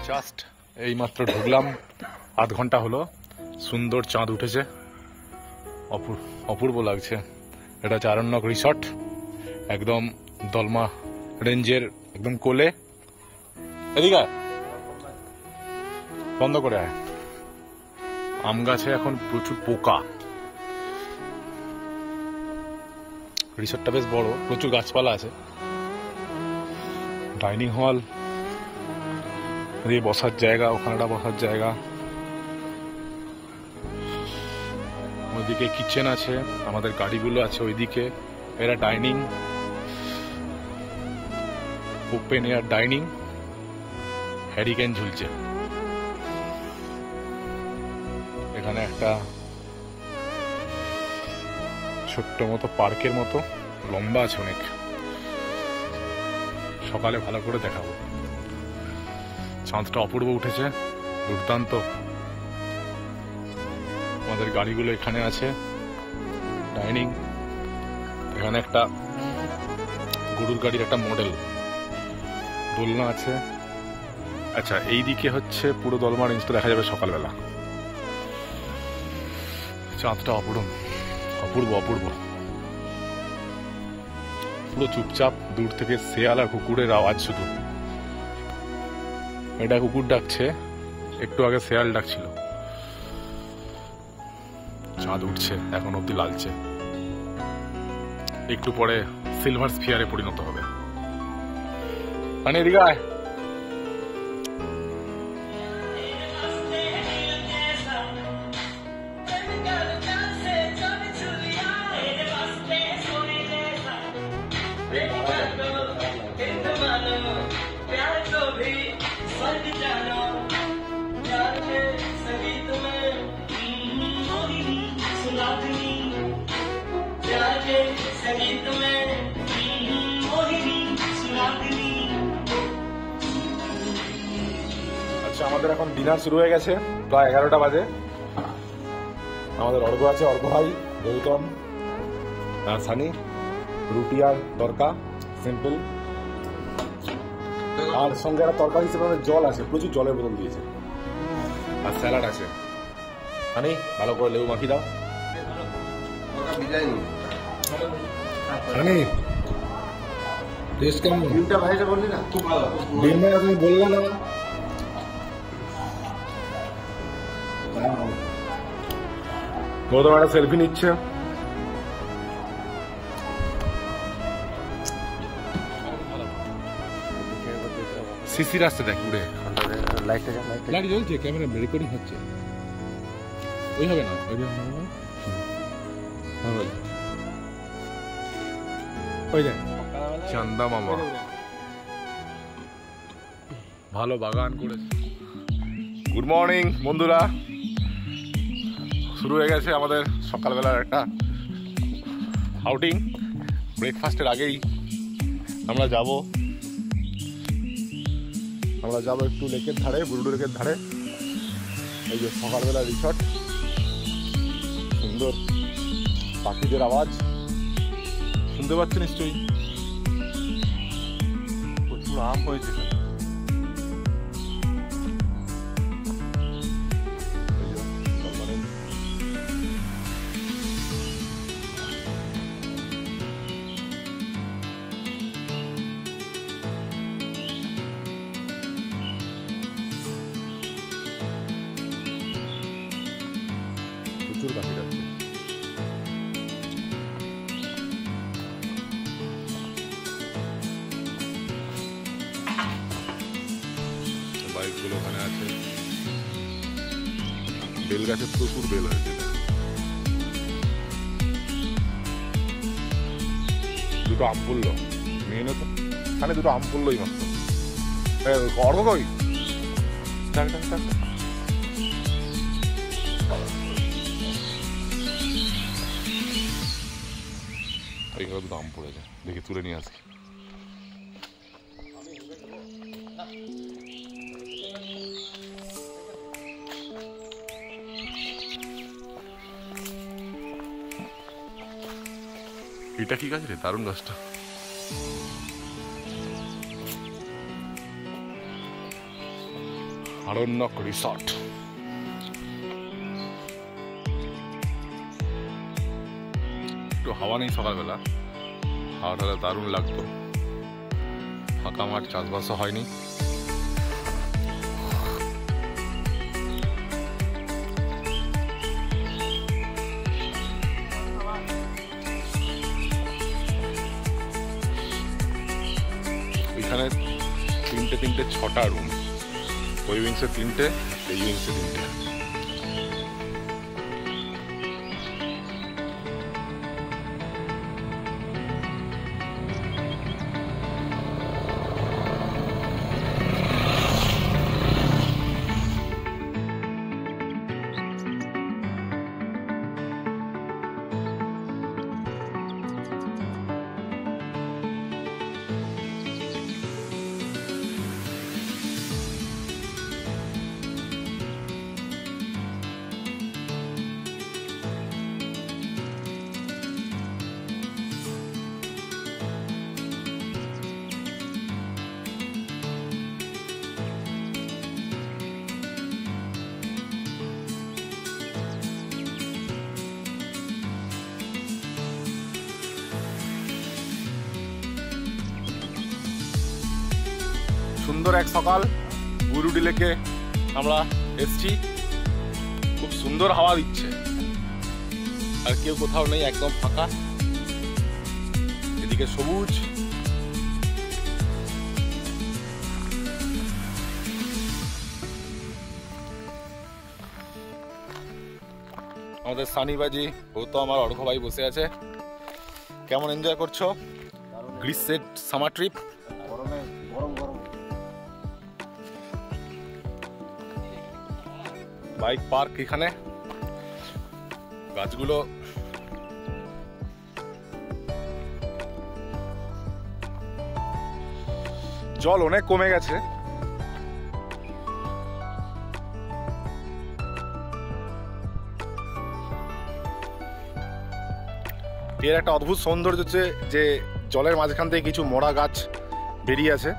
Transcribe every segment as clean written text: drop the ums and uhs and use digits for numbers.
Just এইমাত্র ঢুকলাম, আধ ঘন্টা হলো। সুন্দর চাঁদ উঠেছে, অপূর্ব লাগছে। এটা হচ্ছে আরণ্যক রিসর্ট, একদম দলমা রেঞ্জের একদম কোলে। এদিকে বন্ধ করে আয়। আম গাছে এখন প্রচুর পোকা। রিসর্টটা বেশ বড়, প্রচুর গাছপালা আছে। ডাইনিং হল, বসার জায়গা, ওখানেটা বসার জায়গা। ওইদিকে কিচেন আছে, আমাদের গাড়িগুলো আছে ওইদিকে। এরা dining, open air dining, hurricane ঝুলছে। এখানে একটা ছোট্ট মতো পার্কের মতো, লম্বা আছে অনেক। সকালে ভালো করে দেখাবো। চাঁদটা অপূর্ব উঠেছে, দুর্দান্ত। আমাদের গাড়িগুলো এখানে আছে, ডাইনিং। এখানে একটা গরুর গাড়ির একটা মডেল, দোলনা আছে। আচ্ছা, এইদিকে হচ্ছে পুরো দলমা রেঞ্জটা দেখা যাবে সকালবেলা। চাঁদটা অপূর্ব অপূর্ব অপূর্ব, পুরো চুপচাপ। দূর থেকে শেয়াল আর কুকুরের আওয়াজ শুধু। এটা কুকুর ডাকছে, একটু আগে শেয়াল ডাকছিল। চাঁদ উঠছে, এখন অব্দি লালচে, একটু পরে সিলভার স্ফিয়ারে পরিণত হবে। মানে এদিকে আয়। আমাদের এখন ডিনার শুরু হয়ে গেছে, প্রায় 11টা বাজে। আমাদের অর্ঘ আছে, অর্ঘ ভাই, গৌতম আর সানি। রুটি আর তরকা সিম্পল, আর সঙ্গে একটা তরকারি হিসেবে জল আছে, প্রচুর জলের বোতল দিয়েছে। আর স্যালাড আছে। সানি, ভালো করে লেবু মাখি দাও। সানি, টেস্ট কেমন? ডিমটা ভাইটা বললি না, খুব ভালো। ডিমটা তুমি বললে না। গৌতম একটা সেলফি নিচ্ছে। সিসির আসতে দেখ উড়ে। লাইট জ্বলছে, ক্যামেরা রেকর্ডিং হচ্ছে। ওই হবে না, ওই যায়। চান্দা মামা ভালো বাগান করেছে। গুড মর্নিং বন্ধুরা, শুরু হয়ে গেছে আমাদের সকালবেলার একটা আউটিং। ব্রেকফাস্টের আগেই আমরা যাব একটু লেকের ধারে, বুরুডু লেকের ধারে। এই যে সকালবেলা রিসর্ট, সুন্দর পাখিদের আওয়াজ শুনতে পাচ্ছি নিশ্চয়ই। প্রচুর আম হয়েছে এখানে। প্রচুর পাখি যাচ্ছে। বাইকগুলো ওখানে আছে। বেল গাছে প্রচুর বেল হয়েছে। দুটো আম পড়লো, মেয়ে তো এখানে দুটো আম পড়লোই মাত্র। অর্ঘ কই এইগুলো দুটো আম পড়েছে, দেখি তুলে নিয়ে আসি। এটা কি গাছ রে? দারুণ গাছটা। আরণ্যক রিসর্ট। একটু হাওয়া নেই সকালবেলা, হাওয়া তাহলে দারুণ লাগতো। ফাঁকা মাঠ, চাষবাসও হয়নি। এখানে তিনটে 6টা রুম, ওই উইংসে 3টে, এই উইংসে 3টে। সুন্দর এক সকাল, বুরুডি লেকে আমরা এসছি। খুব সুন্দর হাওয়া দিচ্ছে, আর কেউ কোথাও নেই, একদম ফাঁকা। এদিকে সবুজ, আমাদের সানিবাজি ও তো আমার অর্ঘ ভাই বসে আছে। কেমন এনজয় করছো গ্রীষ্মের সামার ট্রিপ? বাইক পার্ক এখানে, গাছগুলো জল অনেক কমে গেছে। এর একটা অদ্ভুত সৌন্দর্য হচ্ছে যে জলের মাঝখান থেকে কিছু মরা গাছ বেরিয়ে আছে।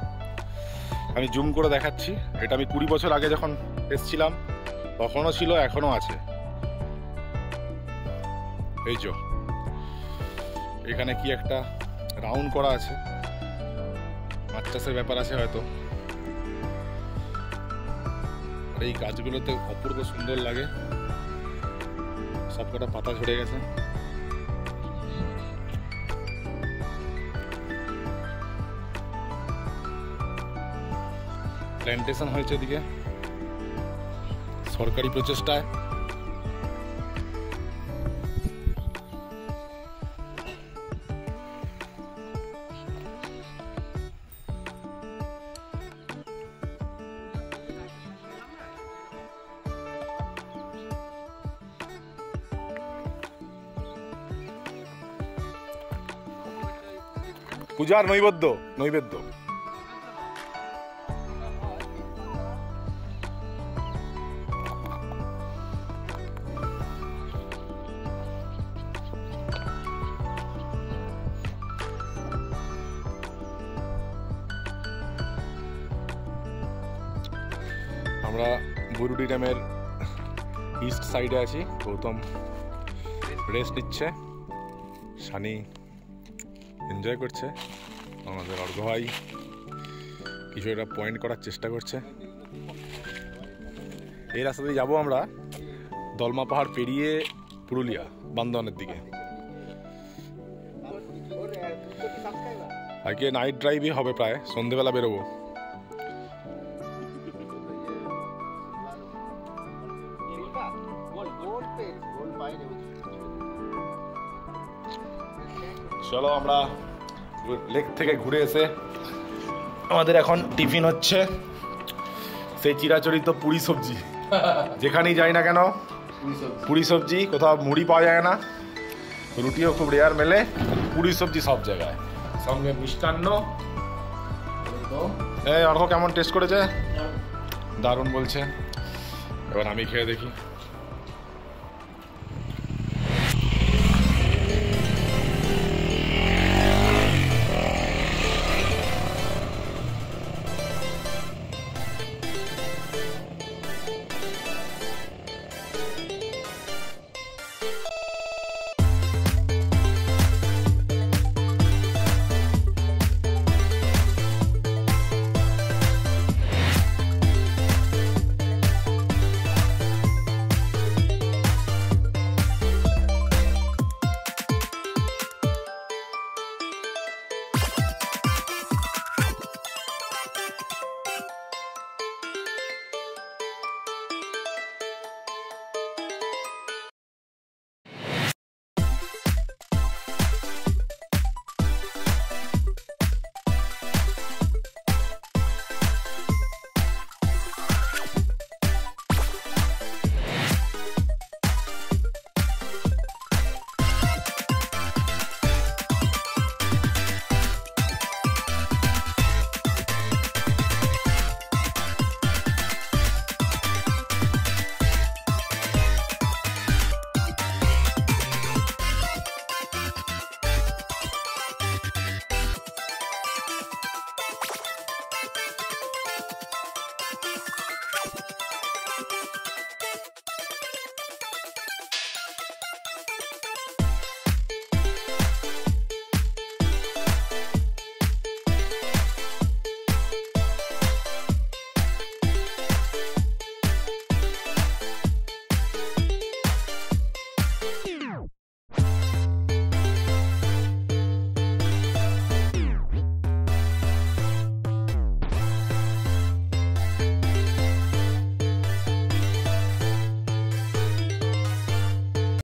আমি জুম করে দেখাচ্ছি। এটা আমি 20 বছর আগে যখন এসেছিলাম তখনও ছিল, এখনো আছে। এই যে এখানে কি একটা রাউন্ড করা আছে, মাছ চাষের ব্যাপার আছে হয়তো। আর এই গাছগুলোতে অপূর্ব সুন্দর লাগে, সবকটা পাতা ঝরে গেছে। প্ল্যান্টেশন হয়েছে এদিকে সরকারি প্রচেষ্টায়। পূজার নৈবেদ্য নৈবেদ্য। আমরা বুরুডি ড্যামের ইস্ট সাইডে আছি। গৌতম রেস্ট নিচ্ছে, সানি এনজয় করছে, আমাদের অর্ঘ ভাই কিছু একটা পয়েন্ট করার চেষ্টা করছে। এই রাস্তা দিয়ে যাবো আমরা দলমা পাহাড় পেরিয়ে পুরুলিয়া বান্দওয়ানের দিকে। আজকে নাইট ড্রাইভই হবে, প্রায় সন্ধেবেলা বেরোবো। চলো আমরা লেক থেকে ঘুরে এসে আমাদের এখন টিফিন হচ্ছে সেই চিরাচরিত পুরি সবজি। যেখানেই যাই না কেন পুরি সবজি, কোথাও মুড়ি পাওয়া যায় না, রুটিও খুব রেয়ার মেলে, পুরি সবজি সব জায়গায়, সঙ্গে মিষ্টান্ন। এই অর্ঘ কেমন টেস্ট করেছে? দারুণ বলছে। এবার আমি খেয়ে দেখি।